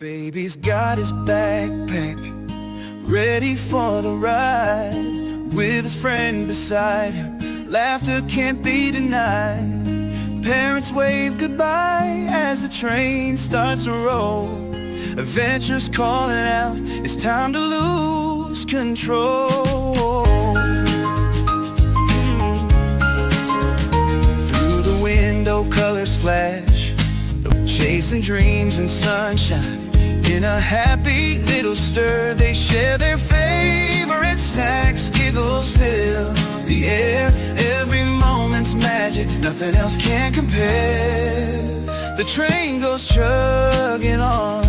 Baby's got his backpack, ready for the ride, with his friend beside him. Laughter can't be denied. Parents wave goodbye as the train starts to roll. Adventure's calling out, it's time to lose control. Through the window colors flash, chasing dreams and sunshine. In a happy little stir, they share their favorite snacks. Giggles fill the air, every moment's magic, nothing else can compare. The train goes chugging on,